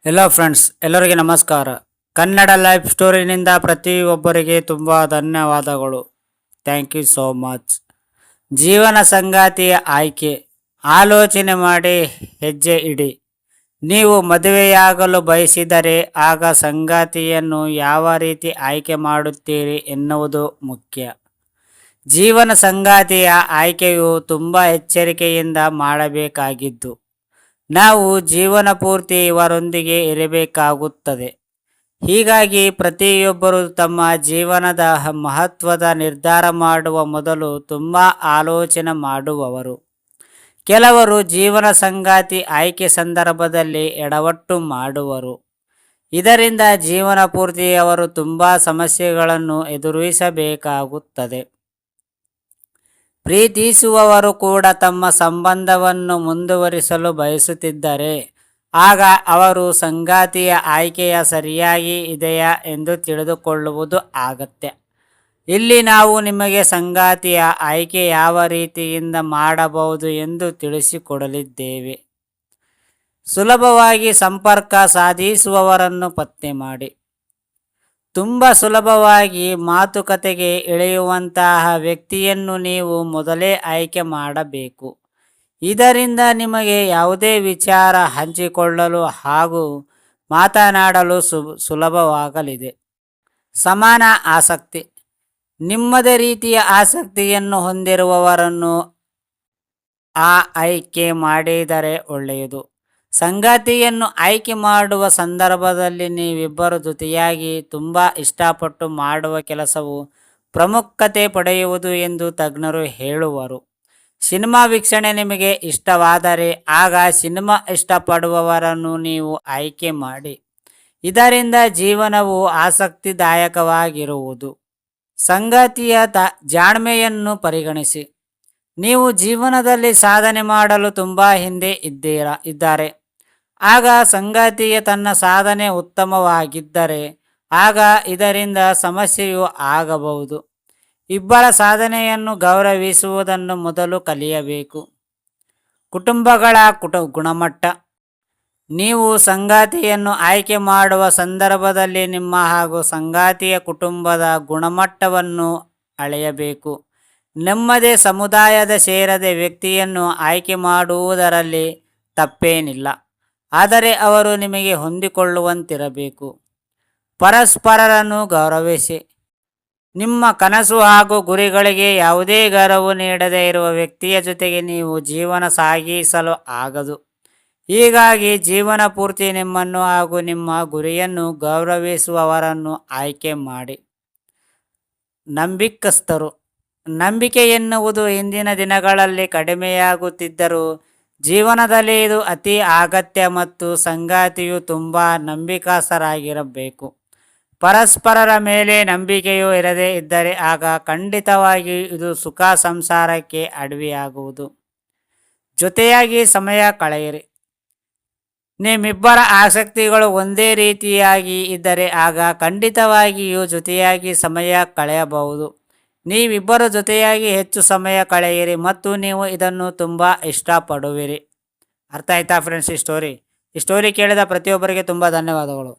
Hello friends, ಎಲ್ಲರಿಗೆ ನಮಸ್ಕಾರ. Kannada life ಸ್ಟೋರಿನಿಂದ ಪ್ರತಿಯೊಬ್ಬರಿಗೆ ತುಂಬ ಧನ್ಯವಾದಗಳು. Thank you so much. ಜೀವನ ಸಂಗಾತಿಯ ಆಯ್ಕೆ ಆಲೋಚನೆ ಮಾಡಿ ಹೆಜ್ಜೆ ಇಡಿ. ನೀವು ಮದುವೆಯಾಗಲು ಬಯಸಿದರೆ ಆಗ ಸಂಗಾತಿಯನ್ನು ಯಾವ ರೀತಿ ಆಯ್ಕೆ ಮಾಡುತ್ತೀರಿ ಎನ್ನುವುದು ಮುಖ್ಯ. ಜೀವನ ಸಂಗಾತಿಯ ಆಯ್ಕೆಯು ತುಂಬ ಎಚ್ಚರಿಕೆಯಿಂದ ಮಾಡಬೇಕಾಗಿದ್ದು, ನಾವು ಜೀವನ ಪೂರ್ತಿ ಇವರೊಂದಿಗೆ ಇರಬೇಕಾಗುತ್ತದೆ. ಹೀಗಾಗಿ ಪ್ರತಿಯೊಬ್ಬರು ತಮ್ಮ ಜೀವನದ ಮಹತ್ವದ ನಿರ್ಧಾರ ಮಾಡುವ ಮೊದಲು ತುಂಬ ಆಲೋಚನೆ ಮಾಡುವವರು. ಕೆಲವರು ಜೀವನ ಸಂಗಾತಿ ಆಯ್ಕೆ ಸಂದರ್ಭದಲ್ಲಿ ಎಡವಟ್ಟು ಮಾಡುವರು. ಇದರಿಂದ ಜೀವನ ಪೂರ್ತಿ ಅವರು ತುಂಬ ಸಮಸ್ಯೆಗಳನ್ನು ಎದುರಿಸಬೇಕಾಗುತ್ತದೆ. ಪ್ರೀತಿಸುವವರು ಕೂಡ ತಮ್ಮ ಸಂಬಂಧವನ್ನು ಮುಂದುವರಿಸಲು ಬಯಸುತ್ತಿದ್ದರೆ ಆಗ ಅವರು ಸಂಗಾತಿಯ ಆಯ್ಕೆಯ ಸರಿಯಾಗಿ ಇದೆಯಾ ಎಂದು ತಿಳಿದುಕೊಳ್ಳುವುದು ಅಗತ್ಯ. ಇಲ್ಲಿ ನಾವು ನಿಮಗೆ ಸಂಗಾತಿಯ ಆಯ್ಕೆ ಯಾವ ರೀತಿಯಿಂದ ಮಾಡಬಹುದು ಎಂದು ತಿಳಿಸಿಕೊಡಲಿದ್ದೇವೆ. ಸುಲಭವಾಗಿ ಸಂಪರ್ಕ ಸಾಧಿಸುವವರನ್ನು ಪತ್ತೆ ಮಾಡಿ. ತುಂಬ ಸುಲಭವಾಗಿ ಮಾತುಕತೆಗೆ ಇಳಿಯುವಂತಹ ವ್ಯಕ್ತಿಯನ್ನು ನೀವು ಮೊದಲೇ ಆಯ್ಕೆ ಮಾಡಬೇಕು. ಇದರಿಂದ ನಿಮಗೆ ಯಾವುದೇ ವಿಚಾರ ಹಂಚಿಕೊಳ್ಳಲು ಹಾಗೂ ಮಾತನಾಡಲು ಸುಲಭವಾಗಲಿದೆ. ಸಮಾನ ಆಸಕ್ತಿ. ನಿಮ್ಮದೇ ರೀತಿಯ ಆಸಕ್ತಿಯನ್ನು ಹೊಂದಿರುವವರನ್ನು ಆಯ್ಕೆ ಮಾಡಿದರೆ ಒಳ್ಳೆಯದು. ಸಂಗಾತಿಯನ್ನು ಆಯ್ಕೆ ಮಾಡುವ ಸಂದರ್ಭದಲ್ಲಿ ನೀವಿಬ್ಬರು ಜೊತೆಯಾಗಿ ತುಂಬ ಇಷ್ಟಪಟ್ಟು ಮಾಡುವ ಕೆಲಸವು ಪ್ರಾಮುಖ್ಯತೆ ಪಡೆಯುವುದು ಎಂದು ತಜ್ಞರು ಹೇಳುವರು. ಸಿನಿಮಾ ವೀಕ್ಷಣೆ ನಿಮಗೆ ಇಷ್ಟವಾದರೆ ಆಗ ಸಿನಿಮಾ ಇಷ್ಟಪಡುವವರನ್ನು ನೀವು ಆಯ್ಕೆ ಮಾಡಿ. ಇದರಿಂದ ಜೀವನವು ಆಸಕ್ತಿದಾಯಕವಾಗಿರುವುದು. ಸಂಗಾತಿಯ ಜಾಣ್ಮೆಯನ್ನು ಪರಿಗಣಿಸಿ. ನೀವು ಜೀವನದಲ್ಲಿ ಸಾಧನೆ ಮಾಡಲು ತುಂಬ ಹಿಂದೆ ಇದ್ದಾರೆ. ಆಗ ಸಂಗಾತಿಯ ತನ್ನ ಸಾಧನೆ ಉತ್ತಮವಾಗಿದ್ದರೆ ಆಗ ಇದರಿಂದ ಸಮಸ್ಯೆಯೂ ಆಗಬಹುದು. ಇಬ್ಬರ ಸಾಧನೆಯನ್ನು ಗೌರವಿಸುವುದನ್ನು ಮೊದಲು ಕಲಿಯಬೇಕು. ಕುಟುಂಬಗಳ ಗುಣಮಟ್ಟ. ನೀವು ಸಂಗಾತಿಯನ್ನು ಆಯ್ಕೆ ಮಾಡುವ ಸಂದರ್ಭದಲ್ಲಿ ನಿಮ್ಮ ಹಾಗೂ ಸಂಗಾತಿಯ ಕುಟುಂಬದ ಗುಣಮಟ್ಟವನ್ನು ಅಳೆಯಬೇಕು. ನಿಮ್ಮದೇ ಸಮುದಾಯದ ಸೇರದ ವ್ಯಕ್ತಿಯನ್ನು ಆಯ್ಕೆ ಮಾಡುವುದರಲ್ಲಿ ತಪ್ಪೇನಿಲ್ಲ. ಆದರೆ ಅವರು ನಿಮಗೆ ಹೊಂದಿಕೊಳ್ಳುವಂತಿರಬೇಕು. ಪರಸ್ಪರರನ್ನು ಗೌರವಿಸಿ. ನಿಮ್ಮ ಕನಸು ಹಾಗೂ ಗುರಿಗಳಿಗೆ ಯಾವುದೇ ಗೌರವ ನೀಡದೇ ಇರುವ ವ್ಯಕ್ತಿಯ ಜೊತೆಗೆ ನೀವು ಜೀವನ ಸಾಗಿಸಲು ಆಗದು. ಹೀಗಾಗಿ ಜೀವನ ಪೂರ್ತಿ ನಿಮ್ಮನ್ನು ಹಾಗೂ ನಿಮ್ಮ ಗುರಿಯನ್ನು ಗೌರವಿಸುವವರನ್ನು ಆಯ್ಕೆ ಮಾಡಿ. ನಂಬಿಕಸ್ಥರು. ನಂಬಿಕೆ ಎನ್ನುವುದು ಇಂದಿನ ದಿನಗಳಲ್ಲಿ ಕಡಿಮೆಯಾಗುತ್ತಿದ್ದರೂ ಜೀವನದಲ್ಲಿ ಇದು ಅತಿ ಅಗತ್ಯ ಮತ್ತು ಸಂಗಾತಿಯು ತುಂಬ ನಂಬಿಕಸ್ಥರಾಗಿರಬೇಕು. ಪರಸ್ಪರರ ಮೇಲೆ ನಂಬಿಕೆಯೂ ಇರದೇ ಇದ್ದರೆ ಆಗ ಖಂಡಿತವಾಗಿ ಇದು ಸುಖ ಸಂಸಾರಕ್ಕೆ ಅಡ್ಡಿಯಾಗುವುದು. ಜೊತೆಯಾಗಿ ಸಮಯ ಕಳೆಯಿರಿ. ನಿಮ್ಮಿಬ್ಬರ ಆಸಕ್ತಿಗಳು ಒಂದೇ ರೀತಿಯಾಗಿ ಇದ್ದರೆ ಆಗ ಖಂಡಿತವಾಗಿಯೂ ಜೊತೆಯಾಗಿ ಸಮಯ ಕಳೆಯಬಹುದು. ನೀವಿಬ್ಬರು ಜೊತೆಯಾಗಿ ಹೆಚ್ಚು ಸಮಯ ಕಳೆಯಿರಿ ಮತ್ತು ನೀವು ಇದನ್ನು ತುಂಬ ಇಷ್ಟಪಡುವಿರಿ. ಅರ್ಥ ಆಯ್ತಾ ಫ್ರೆಂಡ್ಸ್? ಈ ಸ್ಟೋರಿ ಕೇಳಿದ ಪ್ರತಿಯೊಬ್ಬರಿಗೆ ತುಂಬ ಧನ್ಯವಾದಗಳು.